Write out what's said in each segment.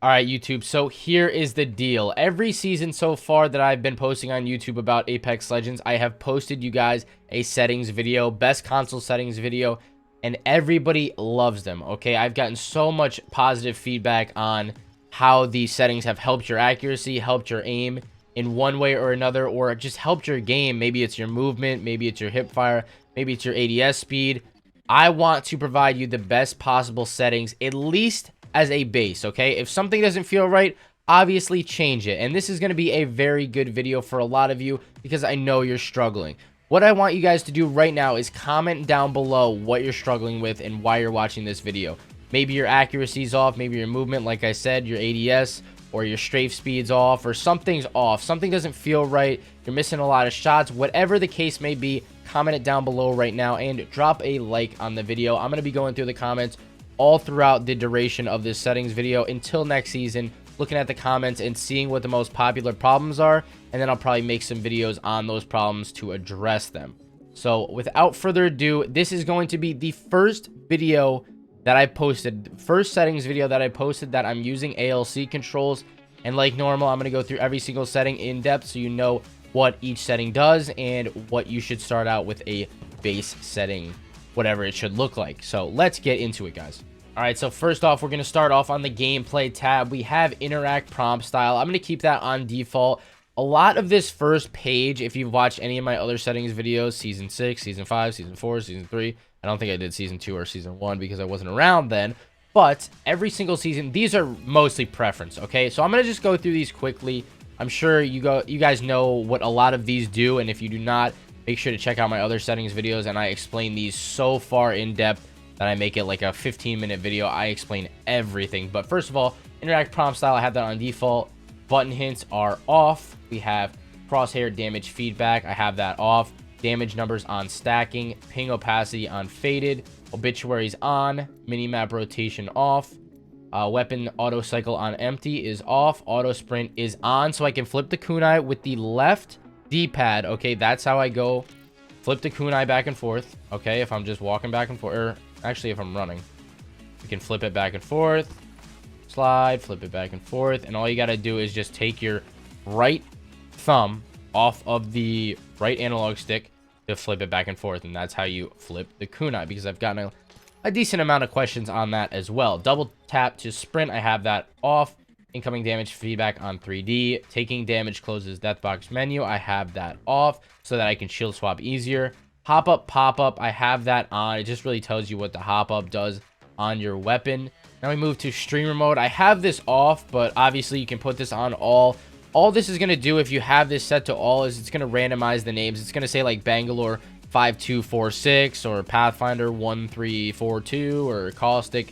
All right, YouTube, so here is the deal. Every season so far that I've been posting on YouTube about Apex Legends, I have posted you guys a settings video, best console settings video, and everybody loves them, okay? I've gotten so much positive feedback on how these settings have helped your accuracy, helped your aim in one way or another, or just helped your game. Maybe it's your movement, maybe it's your hip fire, maybe it's your ADS speed. I want to provide you the best possible settings, at least as a base, okay? If something doesn't feel right, obviously change it. And this is going to be a very good video for a lot of you because I know you're struggling. What I want you guys to do right now is comment down below what you're struggling with and why you're watching this video. Maybe your accuracy's off, maybe your movement, like I said, your ADS, or your strafe speed's off, or something's off. Something doesn't feel right, you're missing a lot of shots. Whatever the case may be, comment it down below right now and drop a like on the video. I'm going to be going through the comments all throughout the duration of this settings video until next season, looking at the comments and seeing what the most popular problems are, and then I'll probably make some videos on those problems to address them. So without further ado, this is going to be the first video that I posted, first settings video that I posted that I'm using ALC controls. And like normal, I'm going to go through every single setting in depth so you know what each setting does and what you should start out with a base setting, whatever it should look like. So let's get into it, guys. All right, so first off, we're going to start off on the gameplay tab. We have interact prompt style. I'm going to keep that on default. A lot of this first page, if you've watched any of my other settings videos, season 6, season 5, season 4, season 3, I don't think I did season 2 or season 1 because I wasn't around then, but every single season, these are mostly preference, okay? So I'm going to just go through these quickly. I'm sure you guys know what a lot of these do, and if you do not, make sure to check out my other settings videos, and I explain these so far in depth that I make it like a 15-minute video. I explain everything. But first of all, interact prompt style, I have that on default. Button hints are off. We have crosshair damage feedback, I have that off. Damage numbers on stacking, ping opacity on faded, obituaries on, minimap rotation off. Weapon auto cycle on empty is off. Auto sprint is on, so I can flip the kunai with the left D-pad. Okay, that's how I go. Flip the kunai back and forth. Okay, if I'm just walking back and forth, or actually if I'm running, you can flip it back and forth, slide, flip it back and forth, and all you got to do is just take your right thumb off of the right analog stick to flip it back and forth, and that's how you flip the kunai, because I've gotten a decent amount of questions on that as well. Double tap to sprint, I have that off. Incoming damage feedback on 3D. Taking damage closes death box menu, I have that off so that I can shield swap easier. Hop up, pop up, I have that on. It just really tells you what the hop up does on your weapon. Now we move to streamer mode. I have this off, but obviously you can put this on all. All this is going to do if you have this set to all is it's going to randomize the names. It's going to say like Bangalore 5246 or Pathfinder 1342 or Caustic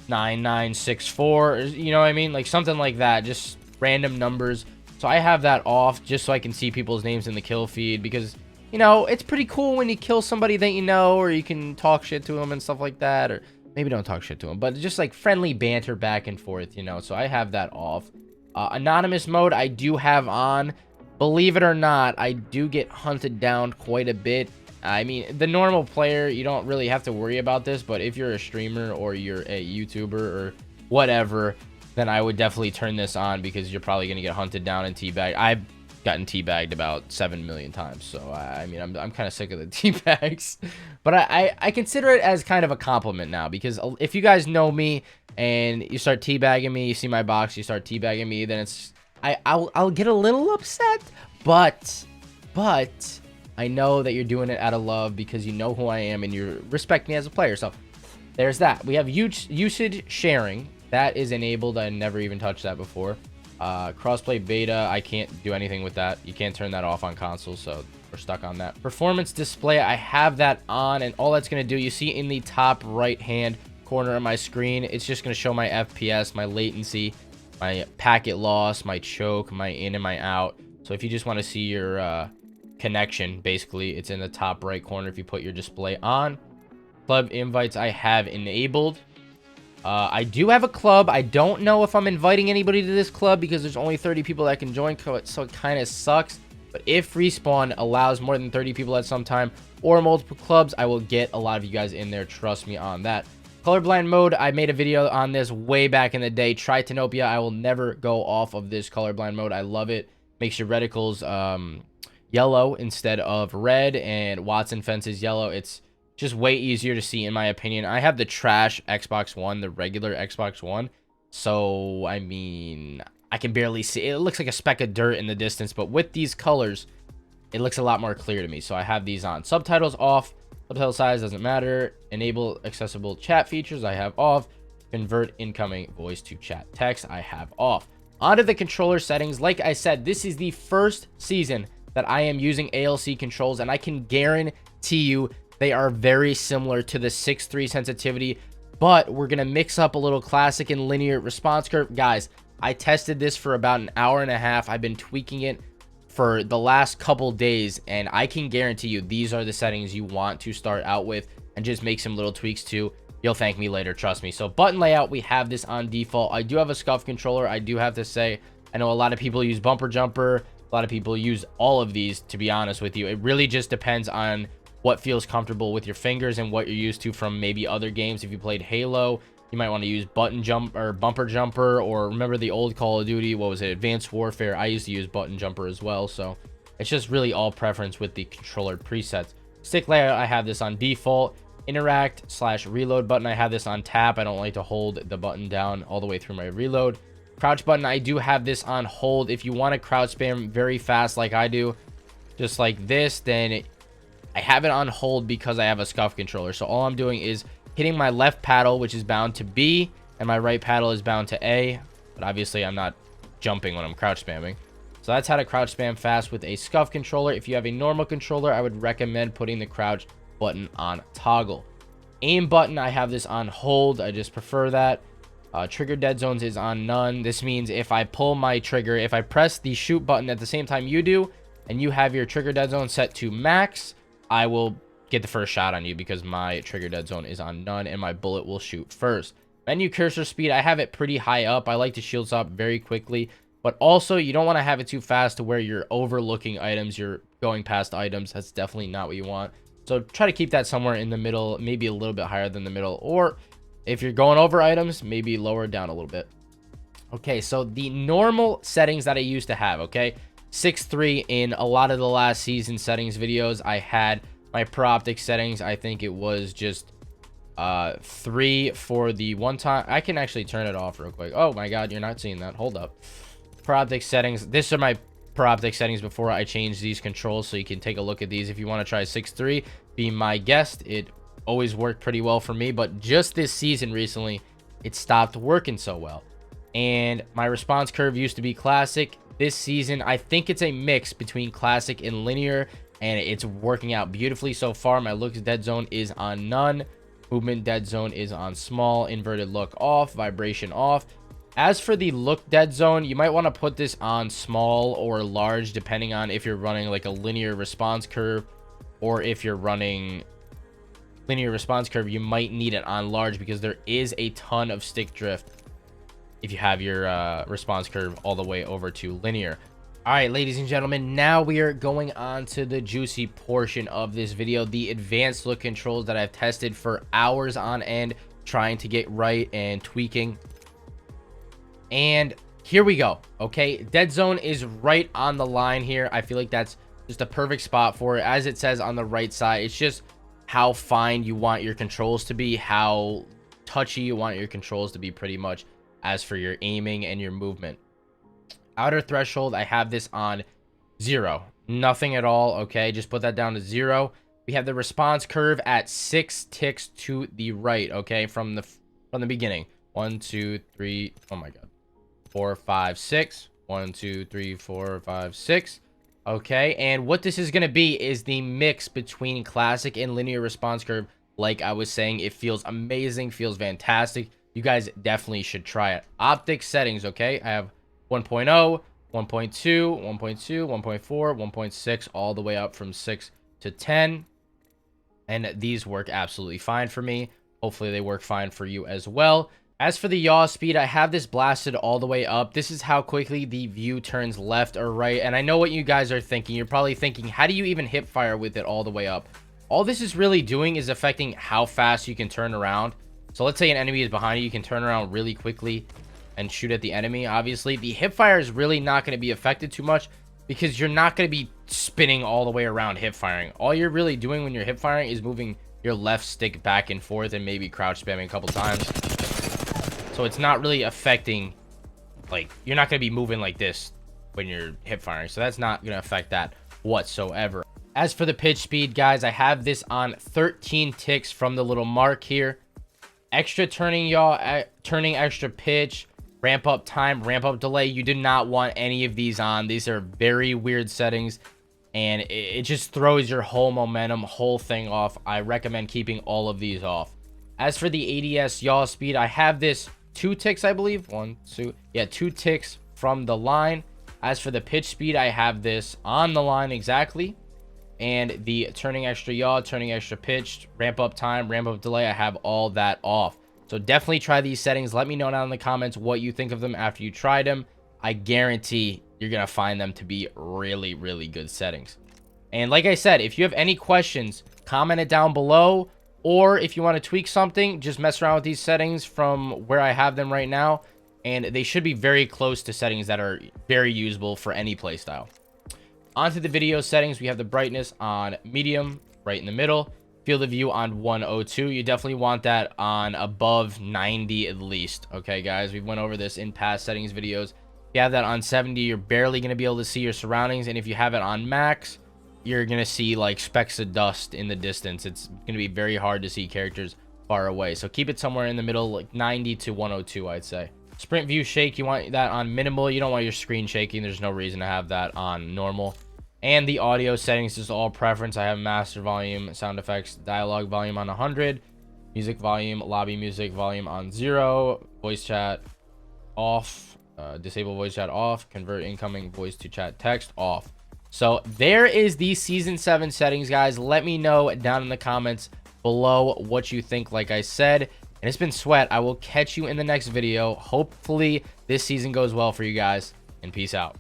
9964, you know what I mean? Like something like that, just random numbers. So I have that off just so I can see people's names in the kill feed, because you know, it's pretty cool when you kill somebody that you know, or you can talk shit to them and stuff like that, or maybe don't talk shit to them, but just like friendly banter back and forth, you know. So I have that off. Anonymous mode I do have on. Believe it or not, I do get hunted down quite a bit. I mean, the normal player, you don't really have to worry about this, but if you're a streamer or you're a YouTuber or whatever, then I would definitely turn this on, because you're probably going to get hunted down and teabagged. I've gotten teabagged about 7 million times, so I mean, I'm kind of sick of the teabags, but I consider it as kind of a compliment now, because if you guys know me and you start teabagging me, you see my box, you start teabagging me, then it's I'll get a little upset, but I know that you're doing it out of love because you know who I am and you respect me as a player. So there's that. We have usage sharing. That is enabled. I never even touched that before. Crossplay beta, I can't do anything with that. You can't turn that off on console, so we're stuck on that. Performance display, I have that on, and all that's going to do, you see in the top right hand corner of my screen, it's just going to show my FPS, my latency, my packet loss, my choke, my in and my out. So if you just want to see your connection, basically it's in the top right corner if you put your display on. Club invites I have enabled. I do have a club. I don't know if I'm inviting anybody to this club because there's only 30 people that can join, so it kind of sucks. But if Respawn allows more than 30 people at some time or multiple clubs, I will get a lot of you guys in there. Trust me on that. Colorblind mode, I made a video on this way back in the day. Tritanopia, I will never go off of this colorblind mode. I love it. Makes your reticles yellow instead of red, and Watson fences yellow. It's just way easier to see, in my opinion. I have the trash Xbox One, the regular Xbox One. So, I mean, I can barely see. It looks like a speck of dirt in the distance, but with these colors, it looks a lot more clear to me. So I have these on. Subtitles off. Subtitle size doesn't matter. Enable accessible chat features, I have off. Convert incoming voice to chat text, I have off. Onto the controller settings. Like I said, this is the first season that I am using ALC controls, and I can guarantee you they are very similar to the 6.3 sensitivity, but we're going to mix up a little classic and linear response curve. Guys, I tested this for about an hour and a half. I've been tweaking it for the last couple days, and I can guarantee you these are the settings you want to start out with, and just make some little tweaks too. You'll thank me later, trust me. So button layout, we have this on default. I do have a scuff controller. I do have to say, I know a lot of people use bumper jumper. A lot of people use all of these, to be honest with you. It really just depends on what feels comfortable with your fingers and what you're used to from maybe other games. If you played Halo, you might want to use button jump or bumper jumper, or remember the old Call of Duty, what was it, Advanced Warfare? I used to use button jumper as well. So it's just really all preference with the controller presets. Stick layout, I have this on default. Interact / reload button, I have this on tap. I don't like to hold the button down all the way through my reload. Crouch button, I do have this on hold. If you want to crouch spam very fast like I do, just like this, then I have it on hold because I have a scuff controller. So all I'm doing is hitting my left paddle, which is bound to B, and my right paddle is bound to A. But obviously I'm not jumping when I'm crouch spamming. So that's how to crouch spam fast with a scuff controller. If you have a normal controller, I would recommend putting the crouch button on toggle. Aim button, I have this on hold. I just prefer that. Trigger dead zones is on none. This means if I pull my trigger, if I press the shoot button at the same time you do, and you have your trigger dead zone set to max, I will get the first shot on you because my trigger dead zone is on none and my bullet will shoot first. Menu cursor speed, I have it pretty high up. I like to shield stop very quickly, but also you don't want to have it too fast to where you're overlooking items, you're going past items. That's definitely not what you want. So try to keep that somewhere in the middle, maybe a little bit higher than the middle, or if you're going over items, maybe lower it down a little bit. Okay, so the normal settings that I used to have, okay, 6.3 in a lot of the last season settings videos, I had my pro optic settings. I think it was just 3 for the one time. I can actually turn it off real quick. Oh my god, you're not seeing that. Hold up. Pro optic settings. These are my pro optic settings before I change these controls, so you can take a look at these. If you want to try 6.3, be my guest. It always worked pretty well for me, but just this season recently, it stopped working so well. And my response curve used to be classic. This season, I think it's a mix between classic and linear, and it's working out beautifully so far. My looks dead zone is on none. Movement dead zone is on small. Inverted look off. Vibration off. As for the look dead zone, you might want to put this on small or large, depending on if you're running like a linear response curve, or if you're running linear response curve, you might need it on large because there is a ton of stick drift if you have your response curve all the way over to linear. All right, ladies and gentlemen, now we are going on to the juicy portion of this video, the advanced look controls that I've tested for hours on end, trying to get right and tweaking. And here we go. Okay, dead zone is right on the line here. I feel like that's just a perfect spot for it. As it says on the right side, it's just how fine you want your controls to be, how touchy you want your controls to be, pretty much, as for your aiming and your movement. Outer threshold, I have this on 0, nothing at all. Okay, just put that down to 0. We have the response curve at 6 ticks to the right. Okay, from the beginning. 1 2 3, oh my god, 4 5 6. 1 2 3 4 5 6. Okay, and what this is going to be is the mix between classic and linear response curve. Like I was saying, it feels amazing, feels fantastic. You guys definitely should try it. Optic settings, okay, I have 1.0, 1.2, 1.2, 1.4, 1.6, all the way up from 6 to 10. And these work absolutely fine for me. Hopefully they work fine for you as well. As for the yaw speed, I have this blasted all the way up. This is how quickly the view turns left or right. And I know what you guys are thinking. You're probably thinking, how do you even hip fire with it all the way up? All this is really doing is affecting how fast you can turn around. So let's say an enemy is behind you. You can turn around really quickly and shoot at the enemy. Obviously, the hip fire is really not going to be affected too much because you're not going to be spinning all the way around hip firing. All you're really doing when you're hip firing is moving your left stick back and forth and maybe crouch spamming a couple times. So it's not really affecting, like, you're not going to be moving like this when you're hip firing. So that's not going to affect that whatsoever. As for the pitch speed, guys, I have this on 13 ticks from the little mark here. Extra turning yaw, turning extra pitch, ramp up time, ramp up delay. You do not want any of these on. These are very weird settings, and it just throws your whole momentum, whole thing off. I recommend keeping all of these off. As for the ADS yaw speed, I have this 2 ticks, I believe. 1, 2, yeah, 2 ticks from the line. As for the pitch speed, I have this on the line exactly. And the turning extra yaw, turning extra pitch, ramp up time, ramp up delay, I have all that off. So definitely try these settings. Let me know down in the comments what you think of them after you tried them. I guarantee you're going to find them to be really, really good settings. And like I said, if you have any questions, comment it down below. Or if you want to tweak something, just mess around with these settings from where I have them right now. And they should be very close to settings that are very usable for any playstyle. Onto the video settings, we have the brightness on medium, right in the middle. Field of view on 102. You definitely want that on above 90 at least. Okay, guys, we went over this in past settings videos. If you have that on 70, you're barely going to be able to see your surroundings. And if you have it on max, you're going to see like specks of dust in the distance. It's going to be very hard to see characters far away. So keep it somewhere in the middle, like 90 to 102, I'd say. Sprint view shake, you want that on minimal. You don't want your screen shaking. There's no reason to have that on normal. And the audio settings is all preference. I have master volume, sound effects, dialogue volume on 100, music volume, lobby music volume on 0, voice chat off, disable voice chat off, convert incoming voice to chat text off. So there is the season 7 settings, guys. Let me know down in the comments below what you think. Like I said, and it's been Sweat. I will catch you in the next video. Hopefully this season goes well for you guys, and peace out.